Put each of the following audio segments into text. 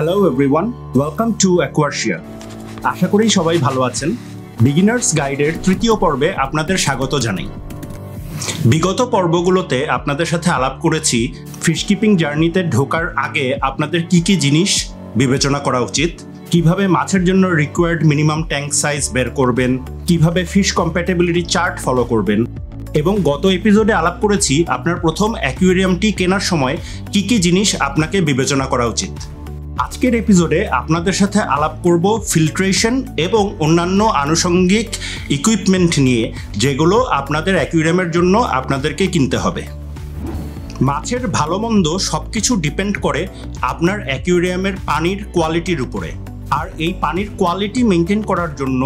Hello everyone, welcome to অ্যাকোয়ারশিয়া। আশা করি সবাই ভালো আছেন। বিগিনার্স গাইডের তৃতীয় পর্বে আপনাদের স্বাগত জানাই। বিগত পর্বগুলোতে আপনাদের সাথে আলাপ করেছি ফিশ কিপিং জার্নিতে ঢোকার আগে আপনাদের কি কি জিনিস বিবেচনা করা উচিত, কিভাবে মাছের জন্য রিকোয়ার্ড মিনিমাম ট্যাঙ্ক সাইজ বের করবেন, কিভাবে ফিশ কম্প্যাটেবিলিটি চার্ট ফলো করবেন, এবং গত এপিসোডে আলাপ করেছি আপনার প্রথম অ্যাকুয়ারিয়ামটি কেনার সময় কি কি জিনিস আপনাকে বিবেচনা করা উচিত। আজকের এপিসোডে আপনাদের সাথে আলাপ করব ফিল্ট্রেশন এবং অন্যান্য আনুষঙ্গিক ইকুইপমেন্ট নিয়ে, যেগুলো আপনাদের অ্যাকুয়ারিয়ামের জন্য আপনাদেরকে কিনতে হবে। মাছের ভালো মন্দ সব কিছু ডিপেন্ড করে আপনার অ্যাকুয়ারিয়ামের পানির কোয়ালিটির উপরে। আর এই পানির কোয়ালিটি মেনটেন করার জন্য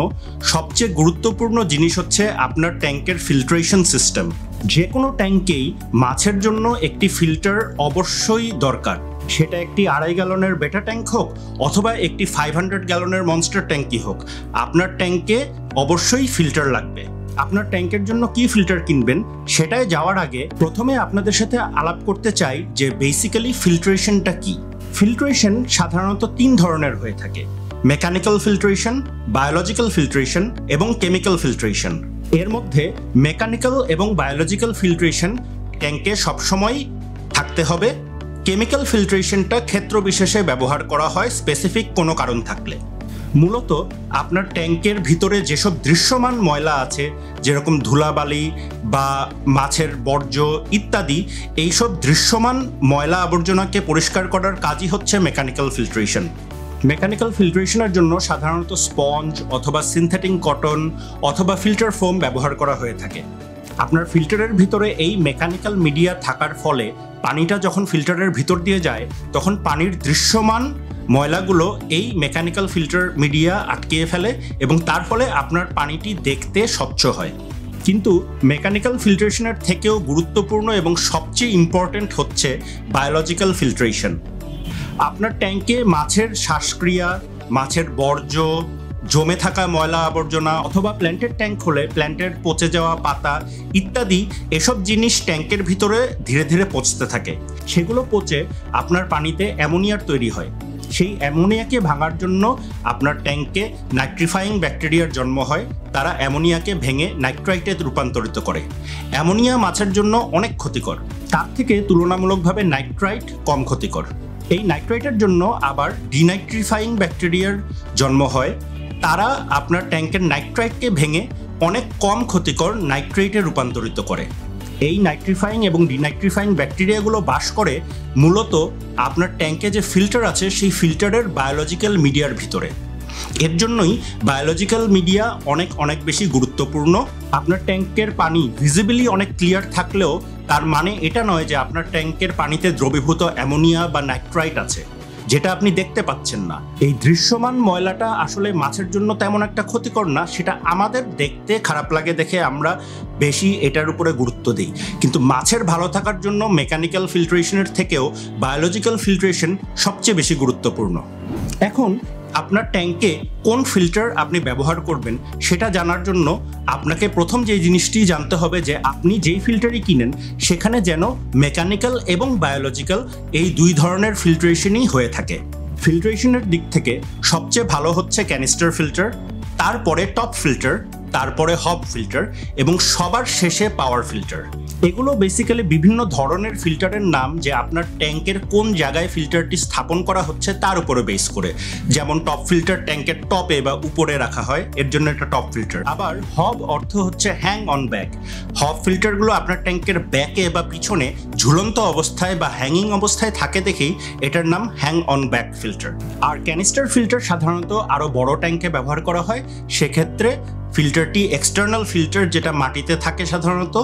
সবচেয়ে গুরুত্বপূর্ণ জিনিস হচ্ছে আপনার ট্যাঙ্কের ফিল্ট্রেশন সিস্টেম। যে কোনো ট্যাঙ্কেই মাছের জন্য একটি ফিল্টার অবশ্যই দরকার, সেটা একটি 2.5 গ্যালনের বেটা ট্যাঙ্ক হোক অথবা একটি 500 গ্যালনের মনস্টার ট্যাঙ্কই হোক, আপনার ট্যাঙ্কে অবশ্যই ফিল্টার লাগবে। আপনার ট্যাঙ্কের জন্য কি ফিল্টার কিনবেন সেটায় যাওয়ার আগে প্রথমে আপনাদের সাথে আলাপ করতে চাই যে বেসিক্যালি ফিল্ট্রেশনটা কি। ফিল্ট্রেশন সাধারণত 3 ধরনের হয়ে থাকে: মেকানিক্যাল ফিল্ট্রেশন, বায়োলজিক্যাল ফিল্ট্রেশন এবং কেমিক্যাল ফিল্ট্রেশন। এর মধ্যে মেকানিক্যাল এবং বায়োলজিক্যাল ফিল্ট্রেশন ট্যাঙ্কে সবসময় থাকতে হবে। কেমিক্যাল ফিল্ট্রেশনটা ক্ষেত্র বিশেষে ব্যবহার করা হয় স্পেসিফিক কোনো কারণ থাকলে। মূলত আপনার ট্যাঙ্কের ভিতরে যেসব দৃশ্যমান ময়লা আছে, যেরকম ধুলাবালি বা মাছের বর্জ্য ইত্যাদি, এইসব দৃশ্যমান ময়লা আবর্জনাকে পরিষ্কার করার কাজই হচ্ছে মেকানিক্যাল ফিল্ট্রেশন। মেকানিক্যাল ফিল্ট্রেশনের জন্য সাধারণত স্পঞ্জ অথবা সিনথেটিক কটন অথবা ফিল্টার ফোম ব্যবহার করা হয়ে থাকে। আপনার ফিল্টারের ভিতরে এই মেকানিক্যাল মিডিয়া থাকার ফলে পানিটা যখন ফিল্টারের ভিতর দিয়ে যায় তখন পানির দৃশ্যমান ময়লাগুলো এই মেকানিক্যাল ফিল্টার মিডিয়া আটকিয়ে ফেলে এবং তার ফলে আপনার পানিটি দেখতে স্বচ্ছ হয়। কিন্তু মেকানিক্যাল ফিল্ট্রেশনের থেকেও গুরুত্বপূর্ণ এবং সবচেয়ে ইম্পর্ট্যান্ট হচ্ছে বায়োলজিক্যাল ফিল্ট্রেশন। আপনার ট্যাঙ্কে মাছের শ্বাসক্রিয়া, মাছের বর্জ্য, জমে থাকা ময়লা আবর্জনা অথবা প্ল্যান্টের ট্যাঙ্ক হলে প্ল্যান্টের পচে যাওয়া পাতা ইত্যাদি এসব জিনিস ট্যাঙ্কের ভিতরে ধীরে ধীরে পচতে থাকে। সেগুলো পচে আপনার পানিতে অ্যামোনিয়ার তৈরি হয়। সেই অ্যামোনিয়াকে ভাঙার জন্য আপনার ট্যাঙ্কে নাইট্রিফাইং ব্যাকটেরিয়ার জন্ম হয়। তারা অ্যামোনিয়াকে ভেঙে নাইট্রাইটে রূপান্তরিত করে। অ্যামোনিয়া মাছের জন্য অনেক ক্ষতিকর, তার থেকে তুলনামূলকভাবে নাইট্রাইট কম ক্ষতিকর। এই নাইট্রাইটের জন্য আবার ডিনাইট্রিফাইং ব্যাকটেরিয়ার জন্ম হয়। তারা আপনার ট্যাঙ্কের নাইট্রাইটকে ভেঙে অনেক কম ক্ষতিকর নাইট্রেটে রূপান্তরিত করে। এই নাইট্রিফাইং এবং ডিনাইট্রিফাইং ব্যাকটেরিয়াগুলো বাস করে মূলত আপনার ট্যাঙ্কে যে ফিল্টার আছে সেই ফিল্টারের বায়োলজিক্যাল মিডিয়ার ভিতরে। এর জন্যই বায়োলজিক্যাল মিডিয়া অনেক বেশি গুরুত্বপূর্ণ। আপনার ট্যাঙ্কের পানি ভিজিবলি অনেক ক্লিয়ার থাকলেও তার মানে এটা নয় যে আপনার ট্যাঙ্কের পানিতে দ্রবীভূত অ্যামোনিয়া বা নাইট্রাইট আছে, যেটা আপনি দেখতে পাচ্ছেন না। এই দৃশ্যমান ময়লাটা আসলে মাছের জন্য তেমন একটা ক্ষতিকর না, সেটা আমাদের দেখতে খারাপ লাগে দেখে আমরা বেশি এটার উপরে গুরুত্ব দিই। কিন্তু মাছের ভালো থাকার জন্য মেকানিক্যাল ফিল্ট্রেশনের থেকেও বায়োলজিক্যাল ফিল্ট্রেশন সবচেয়ে বেশি গুরুত্বপূর্ণ। এখন আপনার ট্যাঙ্কে কোন ফিল্টার আপনি ব্যবহার করবেন সেটা জানার জন্য আপনাকে প্রথম যে জিনিসটি জানতে হবে যে আপনি যেই ফিল্টারই কিনেন সেখানে যেন মেকানিক্যাল এবং বায়োলজিক্যাল এই 2 ধরনের ফিল্ট্রেশনই হয়ে থাকে। ফিল্ট্রেশনের দিক থেকে সবচেয়ে ভালো হচ্ছে ক্যানিস্টার ফিল্টার, তারপরে টপ ফিল্টার, তারপরে হব ফিল্টার এবং সবার শেষে পাওয়ার ফিল্টার। এগুলো বেসিক্যালি বিভিন্ন ধরনের ফিল্টারের নাম, যে আপনার ট্যাঙ্কের কোন জায়গায় ফিল্টারটি স্থাপন করা হচ্ছে তার উপরে বেস করে। যেমন টপ ফিল্টার ট্যাঙ্কের টপে বা উপরে রাখা হয়, এর জন্য একটা টপ ফিল্টার। আবার হব অর্থ হচ্ছে হ্যাং অন ব্যাক। হব ফিল্টারগুলো আপনার ট্যাঙ্কের ব্যাকে বা পিছনে ঝুলন্ত অবস্থায় বা হ্যাঙ্গিং অবস্থায় থাকে দেখেই এটার নাম হ্যাং অন ব্যাক ফিল্টার। আর ক্যানিস্টার ফিল্টার সাধারণত আরও বড় ট্যাঙ্কে ব্যবহার করা হয়। সেক্ষেত্রে ফিল্টারটি এক্সটার্নাল ফিল্টার, যেটা মাটিতে থাকে সাধারণত,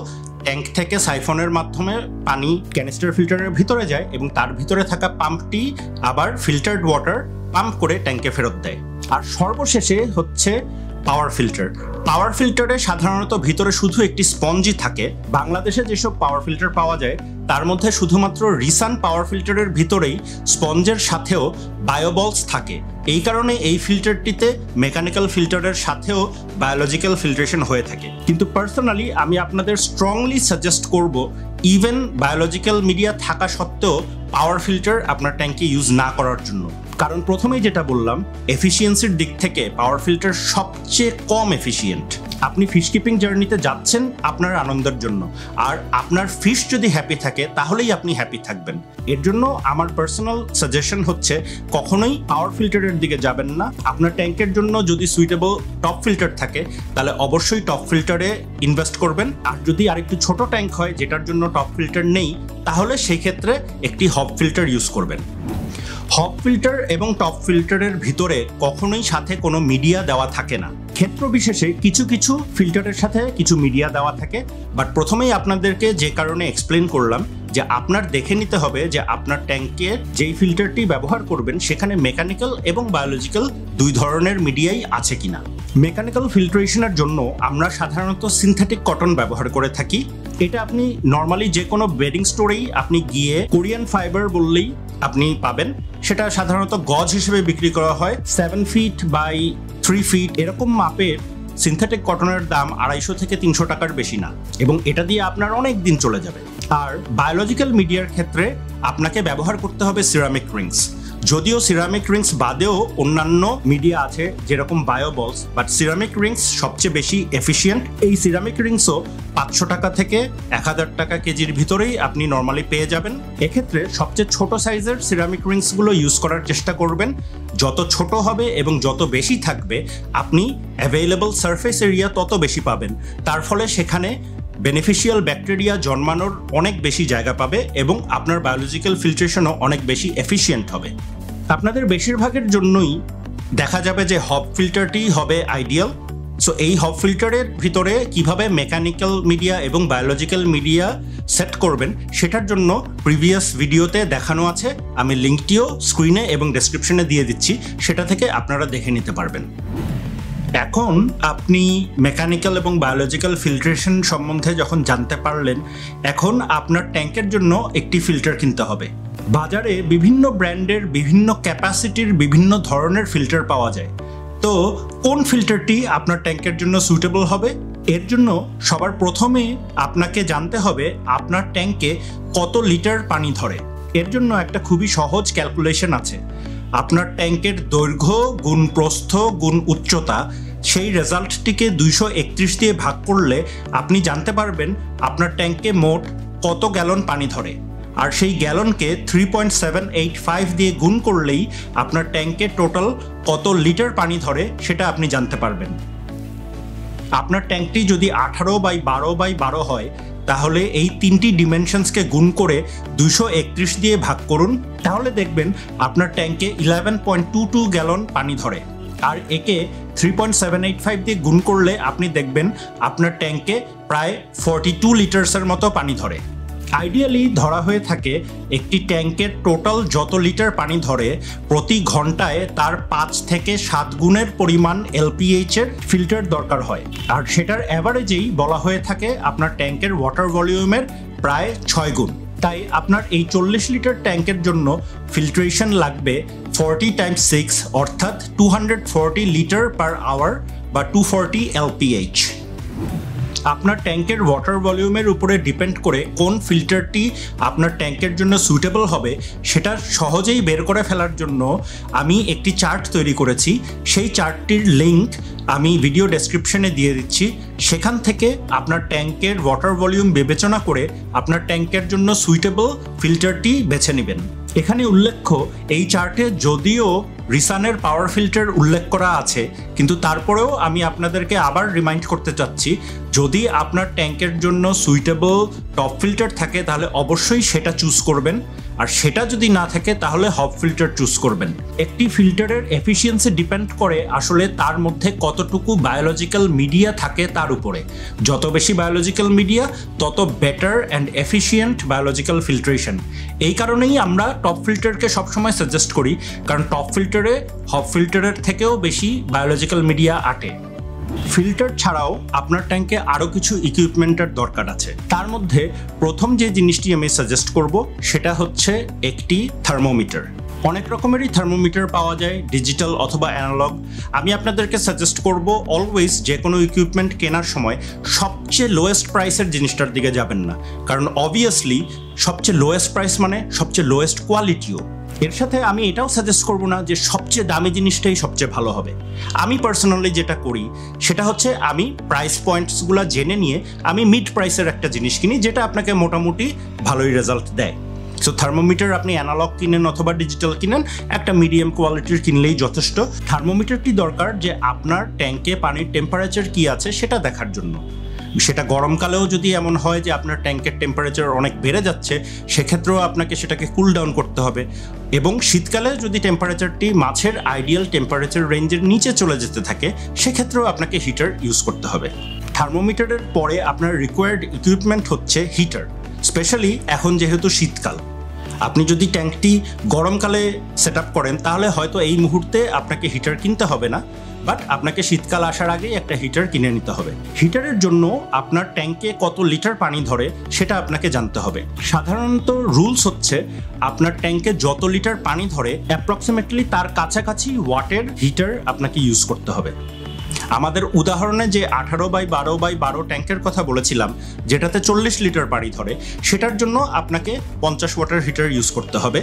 ট্যাঙ্ক থেকে সাইফনের মাধ্যমে পানি ক্যানিস্টার ফিল্টারের ভিতরে যায় এবং তার ভিতরে থাকা পাম্পটি আবার ফিল্টার্ড ওয়াটার পাম্প করে ট্যাঙ্কে ফেরত দেয়। আর সর্বশেষে হচ্ছে পাওয়ার ফিল্টার। পাওয়ার ফিল্টারে সাধারণত ভিতরে শুধু একটি স্পঞ্জই থাকে। বাংলাদেশে যেসব পাওয়ার ফিল্টার পাওয়া যায় তার মধ্যে শুধুমাত্র রিসান পাওয়ার ফিল্টারের ভিতরেই স্পঞ্জের সাথেও বায়োবলস থাকে। এই কারণে এই ফিল্টারটিতে মেকানিক্যাল ফিল্টারের সাথেও বায়োলজিক্যাল ফিল্ট্রেশন হয়ে থাকে। কিন্তু পার্সোনালি আমি আপনাদের স্ট্রংলি সাজেস্ট করব ইভেন বায়োলজিক্যাল মিডিয়া থাকা সত্ত্বেও পাওয়ার ফিল্টার আপনার ট্যাঙ্কে ইউজ না করার জন্য। কারণ প্রথমেই যেটা বললাম, এফিসিয়েন্সির দিক থেকে পাওয়ার ফিল্টার সবচেয়ে কম এফিসিয়েন্ট। আপনি ফিশ কিপিং জার্নিতে যাচ্ছেন আপনার আনন্দের জন্য, আর আপনার ফিশ যদি হ্যাপি থাকে তাহলেই আপনি হ্যাপি থাকবেন। এর জন্য আমার পার্সোনাল সাজেশন হচ্ছে কখনোই পাওয়ার ফিল্টারের দিকে যাবেন না। আপনার ট্যাঙ্কের জন্য যদি সুইটেবল টপ ফিল্টার থাকে তাহলে অবশ্যই টপ ফিল্টারে ইনভেস্ট করবেন। আর যদি আরেকটু ছোট ট্যাঙ্ক হয় যেটার জন্য টপ ফিল্টার নেই, তাহলে সেই ক্ষেত্রে একটি হব ফিল্টার ইউজ করবেন। হব ফিল্টার এবং টপ ফিল্টারের ভিতরে কখনোই সাথে কোনো মিডিয়া দেওয়া থাকে না। ক্ষেত্র বিশেষে কিছু কিছু ফিল্টারের সাথে কিছু মিডিয়া দেওয়া থাকে, বাট প্রথমেই আপনাদেরকে যে কারণে এক্সপ্লেন করলাম যে আপনার দেখে নিতে হবে যে আপনার ট্যাঙ্কে যেই ফিল্টারটি ব্যবহার করবেন সেখানে মেকানিক্যাল এবং বায়োলজিক্যাল দুই ধরনের মিডিয়াই আছে কিনা। মেকানিক্যাল ফিল্ট্রেশনের জন্য আমরা সাধারণত সিনথেটিক কটন ব্যবহার করে থাকি। এটা আপনি নর্মালি যে কোনো বেডিং স্টোরেই আপনি গিয়ে কোরিয়ান ফাইবার বললেই আপনি পাবেন। সেটা সাধারণত গজ হিসেবে বিক্রি করা হয়। 7 ফিট বাই 3 ফিট এরকম মাপের সিনথেটিক কটনের দাম 250 থেকে 300 টাকার বেশি না, এবং এটা দিয়ে আপনার অনেক দিন চলে যাবে। আর বায়োলজিক্যাল মিডিয়ার ক্ষেত্রে আপনাকে ব্যবহার করতে হবে সিরামিক রিংস। যদিও সিরামিক রিংস বাদেও অন্যান্য মিডিয়া আছে যেরকম বায়োবলস, বাট সিরামিক রিংস সবচেয়ে বেশি এফিশিয়েন্ট। এই সিরামিক রিংসও 500 টাকা থেকে 1000 টাকা কেজির ভিতরেই আপনি নর্মালি পেয়ে যাবেন। এক্ষেত্রে সবচেয়ে ছোট সাইজের সিরামিক রিংসগুলো ইউজ করার চেষ্টা করবেন। যত ছোট হবে এবং যত বেশি থাকবে আপনি অ্যাভেলেবল সারফেস এরিয়া তত বেশি পাবেন। তার ফলে সেখানে বেনিফিশিয়াল ব্যাকটেরিয়া জন্মানোর অনেক বেশি জায়গা পাবে এবং আপনার বায়োলজিক্যাল ফিল্ট্রেশনও অনেক বেশি এফিশিয়েন্ট হবে। আপনাদের বেশিরভাগের জন্যই দেখা যাবে যে হব ফিল্টারটি হবে আইডিয়াল। সো এই হব ফিল্টারের ভিতরে কিভাবে মেকানিক্যাল মিডিয়া এবং বায়োলজিক্যাল মিডিয়া সেট করবেন সেটার জন্য প্রিভিয়াস ভিডিওতে দেখানো আছে। আমি লিঙ্কটিও স্ক্রিনে এবং ডেসক্রিপশনে দিয়ে দিচ্ছি, সেটা থেকে আপনারা দেখে নিতে পারবেন। এখন আপনি মেকানিক্যাল এবং বায়োলজিক্যাল ফিল্ট্রেশন সম্বন্ধে যখন জানতে পারলেন, এখন আপনার ট্যাঙ্কের জন্য একটি ফিল্টার কিনতে হবে। বাজারে বিভিন্ন ব্র্যান্ডের বিভিন্ন ক্যাপাসিটির বিভিন্ন ধরনের ফিল্টার পাওয়া যায়। তো কোন ফিল্টারটি আপনার ট্যাঙ্কের জন্য সুইটেবল হবে, এর জন্য সবার প্রথমে আপনাকে জানতে হবে আপনার ট্যাঙ্কে কত লিটার পানি ধরে। এর জন্য একটা খুবই সহজ ক্যালকুলেশন আছে। আপনার ট্যাঙ্কের দৈর্ঘ্য গুণ প্রস্থ গুণ উচ্চতা, সেই রেজাল্টটিকে 231 দিয়ে ভাগ করলে আপনি জানতে পারবেন আপনার ট্যাঙ্কে মোট কত গ্যালন পানি ধরে। আর সেই গ্যালনকে 3.785 দিয়ে গুণ করলেই আপনার ট্যাঙ্কে টোটাল কত লিটার পানি ধরে সেটা আপনি জানতে পারবেন। আপনার ট্যাঙ্কটি যদি 18/12/12 হয় তাহলে এই তিনটি ডিমেনশনসকে গুণ করে 231 দিয়ে ভাগ করুন, তাহলে দেখবেন আপনার ট্যাঙ্কে 11.22 গ্যালন পানি ধরে। আর একে 3.785 দিয়ে গুণ করলে আপনি দেখবেন আপনার ট্যাঙ্কে প্রায় 42 লিটার্সের মতো পানি ধরে। আইডিয়ালি ধরা হয়ে থাকে একটি ট্যাঙ্কের টোটাল যত লিটার পানি ধরে প্রতি ঘন্টায় তার 5 থেকে 7 গুণের পরিমাণ LPH এর ফিল্টার দরকার হয়। আর সেটার অ্যাভারেজেই বলা হয়ে থাকে আপনার ট্যাঙ্কের ওয়াটার ভলিউমের প্রায় 6 গুণ। তাই আপনার এই 40 লিটার ট্যাঙ্কের জন্য ফিল্ট্রেশন লাগবে 40 × 6 অর্থাৎ 240 লিটার পার আওয়ার বা 240 LPH। আপনার ট্যাঙ্কের ওয়াটার ভলিউমের উপরে ডিপেন্ড করে কোন ফিল্টারটি আপনার ট্যাঙ্কের জন্য সুইটেবল হবে সেটা সহজেই বের করে ফেলার জন্য আমি একটি চার্ট তৈরি করেছি। সেই চার্টটির লিঙ্ক আমি ভিডিও ডেসক্রিপশনে দিয়ে দিচ্ছি। সেখান থেকে আপনার ট্যাঙ্কের ওয়াটার ভলিউম বিবেচনা করে আপনার ট্যাঙ্কের জন্য সুইটেবল ফিল্টারটি বেছে নেবেন। এখানে উল্লেখ্য, এই চার্টে যদিও রিসানের পাওয়ার ফিল্টার উল্লেখ করা আছে, কিন্তু তারপরেও আমি আপনাদেরকে আবার রিমাইন্ড করতে চাচ্ছি, যদি আপনার ট্যাঙ্কের জন্য সুইটেবল টপ ফিল্টার থাকে তাহলে অবশ্যই সেটা চুজ করবেন, আর সেটা যদি না থাকে তাহলে হব ফিল্টার চুজ করবেন। একটি ফিল্টারের এফিসিয়েন্সি ডিপেন্ড করে আসলে তার মধ্যে কতটুকু বায়োলজিক্যাল মিডিয়া থাকে তার উপরে। যত বেশি বায়োলজিক্যাল মিডিয়া তত better and efficient biological filtration. এই কারণেই আমরা টপ ফিল্টারকে সবসময় সাজেস্ট করি, কারণ টপ ফিল্টারে হব ফিল্টারের থেকেও বেশি বায়োলজিক্যাল মিডিয়া আটে। ফিল্টার ছাড়াও আপনার ট্যাঙ্কে আরও কিছু ইকুইপমেন্টের দরকার আছে। তার মধ্যে প্রথম যে জিনিসটি আমি সাজেস্ট করব সেটা হচ্ছে একটি থার্মোমিটার। অনেক রকমেরই থার্মোমিটার পাওয়া যায়, ডিজিটাল অথবা অ্যানালগ। আমি আপনাদেরকে সাজেস্ট করব অলওয়েজ যে কোনো ইকুইপমেন্ট কেনার সময় সবচেয়ে লোয়েস্ট প্রাইসের জিনিসটার দিকে যাবেন না, কারণ অবভিয়াসলি সবচেয়ে লোয়েস্ট প্রাইস মানে সবচেয়ে লোয়েস্ট কোয়ালিটিও। এর সাথে আমি এটাও সাজেস্ট করব না যে সবচেয়ে দামি জিনিসটাই সবচেয়ে ভালো হবে। আমি পার্সোনালি যেটা করি সেটা হচ্ছে আমি প্রাইস পয়েন্টসগুলো জেনে নিয়ে আমি মিড প্রাইসের একটা জিনিস কিনি যেটা আপনাকে মোটামুটি ভালোই রেজাল্ট দেয়। সো থার্মোমিটার আপনি অ্যানালগ কিনেন অথবা ডিজিটাল কিনেন, একটা মিডিয়াম কোয়ালিটির কিনলেই যথেষ্ট। থার্মোমিটারটি দরকার যে আপনার ট্যাঙ্কে পানির টেম্পারেচার কি আছে সেটা দেখার জন্য। সেটা গরমকালেও যদি এমন হয় যে আপনার ট্যাঙ্কের টেম্পারেচার অনেক বেড়ে যাচ্ছে, সেক্ষেত্রেও আপনাকে সেটাকে কুল ডাউন করতে হবে। এবং শীতকালে যদি টেম্পারেচারটি মাছের আইডিয়াল টেম্পারেচার রেঞ্জের নিচে চলে যেতে থাকে, সেক্ষেত্রেও আপনাকে হিটার ইউজ করতে হবে। থার্মোমিটারের পরে আপনার রিকোয়ার্ড ইকুইপমেন্ট হচ্ছে হিটার। স্পেশালি এখন যেহেতু শীতকাল, আপনি যদি ট্যাঙ্কটি গরমকালে সেট আপ করেন তাহলে হয়তো এই মুহূর্তে আপনাকে হিটার কিনতে হবে না, বাট আপনাকে শীতকাল আসার আগেই একটা হিটার কিনে নিতে হবে। হিটারের জন্য আপনার ট্যাঙ্কে কত লিটার পানি ধরে সেটা আপনাকে জানতে হবে। সাধারণত রুলস হচ্ছে আপনার ট্যাঙ্কে যত লিটার পানি ধরে অ্যাপ্রক্সিমেটলি তার কাছাকাছি ওয়াটের হিটার আপনাকে ইউজ করতে হবে। আমাদের উদাহরণে যে 18x12x12 ট্যাঙ্কের কথা বলেছিলাম, যেটাতে 40 লিটার পানি ধরে, সেটার জন্য আপনাকে 50 ওয়াটের হিটার ইউজ করতে হবে।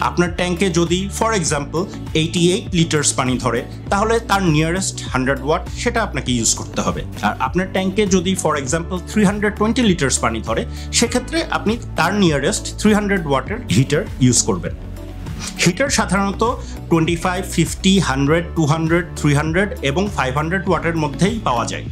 আপনার ট্যাঙ্কে যদি ফর এক্সাম্পল 88 লিটার্স পানি ধরে, তাহলে তার নিয়ারেস্ট 100 ওয়াট সেটা আপনাকে ইউজ করতে হবে। আর আপনার ট্যাঙ্কে যদি ফর এক্সাম্পল 320 লিটার্স পানি ধরে, সেক্ষেত্রে আপনি তার নিয়ারেস্ট 300 ওয়াটের হিটার ইউজ করবেন। হিটার সাধারণত 25, 50, 100, 200, 300 এবং 500 ওয়াটের মধ্যেই পাওয়া যায়।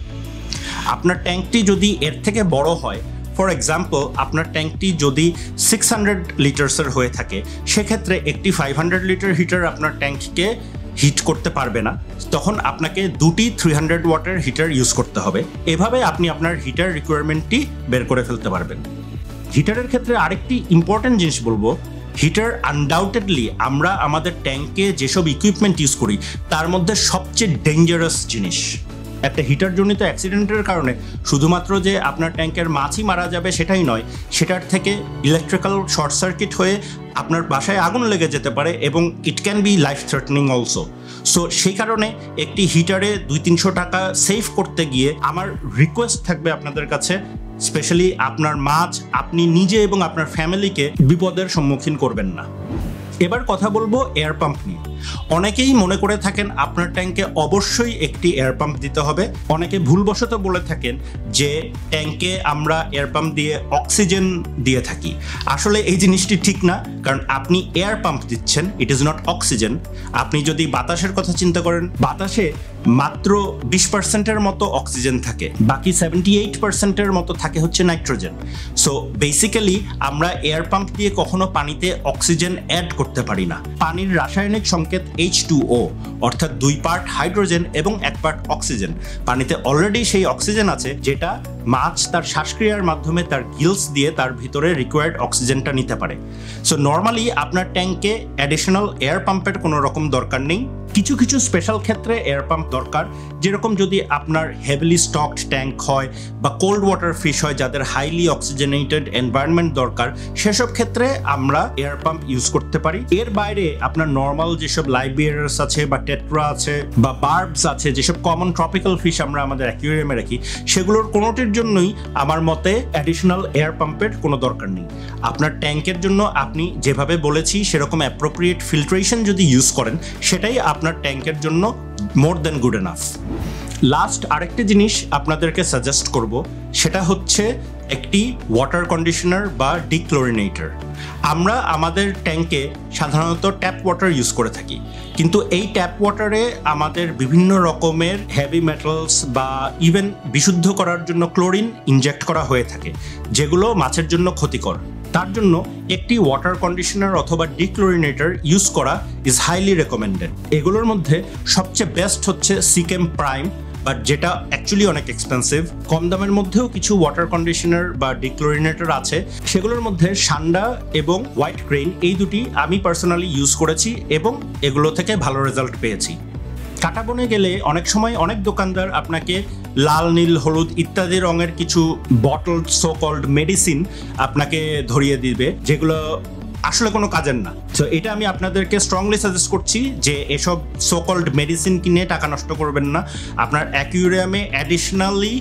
আপনার ট্যাঙ্কটি যদি এর থেকে বড় হয়, ফর এক্সাম্পল আপনার ট্যাঙ্কটি যদি 600 লিটার্সের হয়ে থাকে, সেক্ষেত্রে একটি 500 লিটার হিটার আপনার ট্যাঙ্ককে হিট করতে পারবে না, তখন আপনাকে দুটি 300 ওয়াটের হিটার ইউজ করতে হবে। এভাবে আপনি আপনার হিটার রিকোয়ারমেন্টটি বের করে ফেলতে পারবেন। হিটারের ক্ষেত্রে আরেকটি ইম্পর্টেন্ট জিনিস বলবো, হিটার আনডাউটেডলি আমরা আমাদের ট্যাঙ্কে যেসব ইকুইপমেন্ট ইউজ করি তার মধ্যে সবচেয়ে ডেঞ্জারাস জিনিস। একটা হিটার জনিত অ্যাক্সিডেন্টের কারণে শুধুমাত্র যে আপনার ট্যাঙ্কের মাছই মারা যাবে সেটাই নয়, সেটার থেকে ইলেকট্রিক্যাল শর্ট সার্কিট হয়ে আপনার বাসায় আগুন লেগে যেতে পারে এবং it can be life threatening also. So সেই কারণে একটি হিটারে 200-300 টাকা সেভ করতে গিয়ে আমার রিকোয়েস্ট থাকবে আপনাদের কাছে, স্পেশালি আপনার মাছ, আপনি নিজে এবং আপনার ফ্যামিলিকে বিপদের সম্মুখীন করবেন না। এবার কথা বলবো এয়ার পাম্প নিয়ে। অনেকেই মনে করে থাকেন আপনার ট্যাঙ্কে অবশ্যই একটি এয়ার পাম্প দিতে হবে। অনেকে ভুলবশত বলে থাকেন যে ট্যাঙ্কে আমরা এয়ার পাম্প দিয়ে অক্সিজেন দিয়ে থাকি। আসলে এই জিনিসটি ঠিক না, কারণ আপনি এয়ার পাম্প দিচ্ছেন, ইট ইজ নট অক্সিজেন। আপনি যদি বাতাসের কথা চিন্তা করেন, বাতাসে মাত্র 20%-এর মতো অক্সিজেন থাকে, বাকি 78%-এর মতো থাকে হচ্ছে নাইট্রোজেন। সো বেসিক্যালি আমরা এয়ার পাম্প দিয়ে কখনো পানিতে অক্সিজেন অ্যাড করতে পারি না। পানির রাসায়নিক সংকেত H2O, অর্থাৎ 2 পার্ট হাইড্রোজেন এবং 1 পার্ট অক্সিজেন। পানিতে অলরেডি সেই অক্সিজেন আছে যেটা মাছ তার শ্বাসক্রিয়ার মাধ্যমে তার গিলস দিয়ে তার ভিতরে রিকোয়ার্ড অক্সিজেনটা নিতে পারে। সো নর্মালি আপনার ট্যাঙ্কে অ্যাডিশনাল এয়ার পাম্পের কোনো রকম দরকার নেই। কিছু কিছু স্পেশাল ক্ষেত্রে এয়ার পাম্প দরকার, যেরকম যদি আপনার হেভিলি স্টকড ট্যাঙ্ক হয় বা কোল্ড ওয়াটার ফিশ হয় যাদের হাইলি অক্সিজেনেটেড এনভায়রনমেন্ট দরকার, সেসব ক্ষেত্রে আমরা এয়ার পাম্প ইউজ করতে পারি। এর বাইরে আপনার নর্মাল যেসব লাইবিয়ারাস আছে বা টেট্রা আছে বা বার্বস আছে, যেসব কমন ট্রপিক্যাল ফিশ আমরা আমাদের অ্যাকুয়ারিয়ামে রাখি, সেগুলোর কোনোটির জন্যই আমার মতে অ্যাডিশনাল এয়ার পাম্পের কোনো দরকার নেই। আপনার ট্যাঙ্কের জন্য আপনি যেভাবে বলেছি সেরকম অ্যাপ্রোপ্রিয়েট ফিল্ট্রেশন যদি ইউজ করেন, সেটাই আপনার ট্যাঙ্কের জন্য more than good enough. Last আরেকটি জিনিস আপনাদেরকে সাজেস্ট করব, সেটা হচ্ছে একটি ওয়াটার কন্ডিশনার বা ডিক্লোরিনেটর। আমরা আমাদের ট্যাঙ্কে সাধারণত ট্যাপ ওয়াটার ইউজ করে থাকি, কিন্তু এই ট্যাপ ওয়াটারে আমাদের বিভিন্ন রকমের হেভি মেটালস বা ইভেন বিশুদ্ধ করার জন্য ক্লোরিন ইনজেক্ট করা হয়ে থাকে, যেগুলো মাছের জন্য ক্ষতিকর। তার জন্য একটি ওয়াটার কন্ডিশনার অথবা ডিক্লোরিনেটর ইউজ করা ইজ হাইলি রেকমেন্ডেড। এগুলোর মধ্যে সবচেয়ে বেস্ট হচ্ছে সিকেম প্রাইম, বাট যেটা অ্যাকচুয়ালি অনেক এক্সপেন্সিভ। কম দামের মধ্যেও কিছু ওয়াটার কন্ডিশনার বা ডিক্লোরিনেটর আছে, সেগুলোর মধ্যে সান্ডা এবং হোয়াইট ক্রেইন, এই দুটি আমি পার্সোনালি ইউজ করেছি এবং এগুলো থেকে ভালো রেজাল্ট পেয়েছি। কাটাবনে গেলে অনেক সময় অনেক দোকানদার আপনাকে লাল, নীল, হলুদ ইত্যাদি রঙের কিছু বটল সো কল্ড মেডিসিন আপনাকে ধরিয়ে দিবে, যেগুলো আসলে কোনো কাজের না। তো এটা আমি আপনাদেরকে স্ট্রংলি সাজেস্ট করছি যে এসব সো কল্ড মেডিসিন কিনে টাকা নষ্ট করবেন না। আপনার অ্যাকুয়ারিয়ামে অ্যাডিশনালি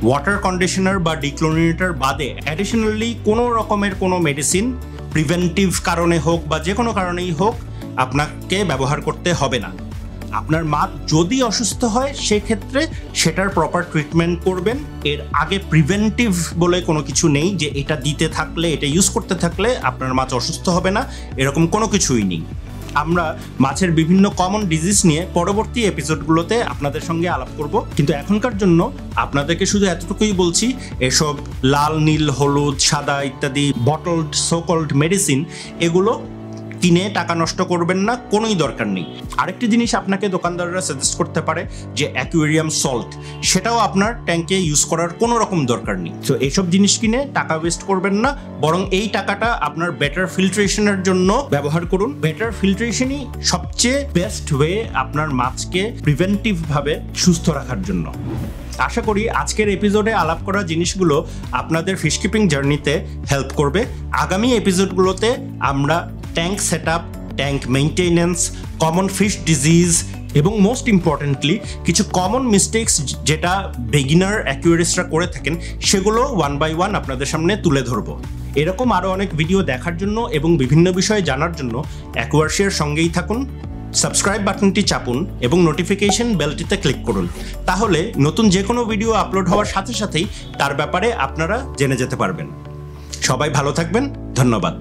ওয়াটার কন্ডিশনার বা ডিক্লোরিনেটর বাদে অ্যাডিশনালি কোনো রকমের কোনো মেডিসিন প্রিভেন্টিভ কারণে হোক বা যে কোনো কারণেই হোক আপনাকে ব্যবহার করতে হবে না। আপনার মাছ যদি অসুস্থ হয় সেক্ষেত্রে সেটার প্রপার ট্রিটমেন্ট করবেন। এর আগে প্রিভেন্টিভ বলে কোনো কিছু নেই যে এটা দিতে থাকলে, এটা ইউজ করতে থাকলে আপনার মাছ অসুস্থ হবে না, এরকম কোনো কিছুই নেই। আমরা মাছের বিভিন্ন কমন ডিজিজ নিয়ে পরবর্তী এপিসোডগুলোতে আপনাদের সঙ্গে আলাপ করব, কিন্তু এখনকার জন্য আপনাদেরকে শুধু এতটুকুই বলছি, এসব লাল, নীল, হলুদ, সাদা ইত্যাদি বটলড সোকল্ড মেডিসিন এগুলো কিনে টাকা নষ্ট করবেন না, কোনোই দরকার নেই। আরেকটি জিনিস আপনাকে দোকানদাররা সাজেস্ট করতে পারে যে অ্যাকুয়ারিয়াম সল্ট, সেটাও আপনার ট্যাঙ্কে ইউজ করার কোনো রকম দরকার নেই। তো এইসব জিনিস কিনে টাকা ওয়েস্ট করবেন না, বরং এই টাকাটা আপনার বেটার ফিল্ট্রেশনের জন্য ব্যবহার করুন। বেটার ফিল্ট্রেশনই সবচেয়ে বেস্ট ওয়ে আপনার মাছকে প্রিভেন্টিভভাবে সুস্থ রাখার জন্য। আশা করি আজকের এপিসোডে আলাপ করা জিনিসগুলো আপনাদের ফিশ কিপিং জার্নিতে হেল্প করবে। আগামী এপিসোডগুলোতে আমরা tank set up, tank maintenance, common fish disease এবং মোস্ট ইম্পর্টেন্টলি কিছু কমন মিস্টেকস যেটা বিগিনার অ্যাকুয়ারিস্টরা করে থাকেন সেগুলো ওয়ান বাই ওয়ান আপনাদের সামনে তুলে ধরবো। এরকম আরও অনেক ভিডিও দেখার জন্য এবং বিভিন্ন বিষয়ে জানার জন্য অ্যাকুয়ার্শিয়ার সঙ্গেই থাকুন। সাবস্ক্রাইব বাটনটি চাপুন এবং নোটিফিকেশন বেলটিতে ক্লিক করুন, তাহলে নতুন যে কোনো ভিডিও আপলোড হওয়ার সাথে সাথেই তার ব্যাপারে আপনারা জেনে যেতে পারবেন। সবাই ভালো থাকবেন, ধন্যবাদ।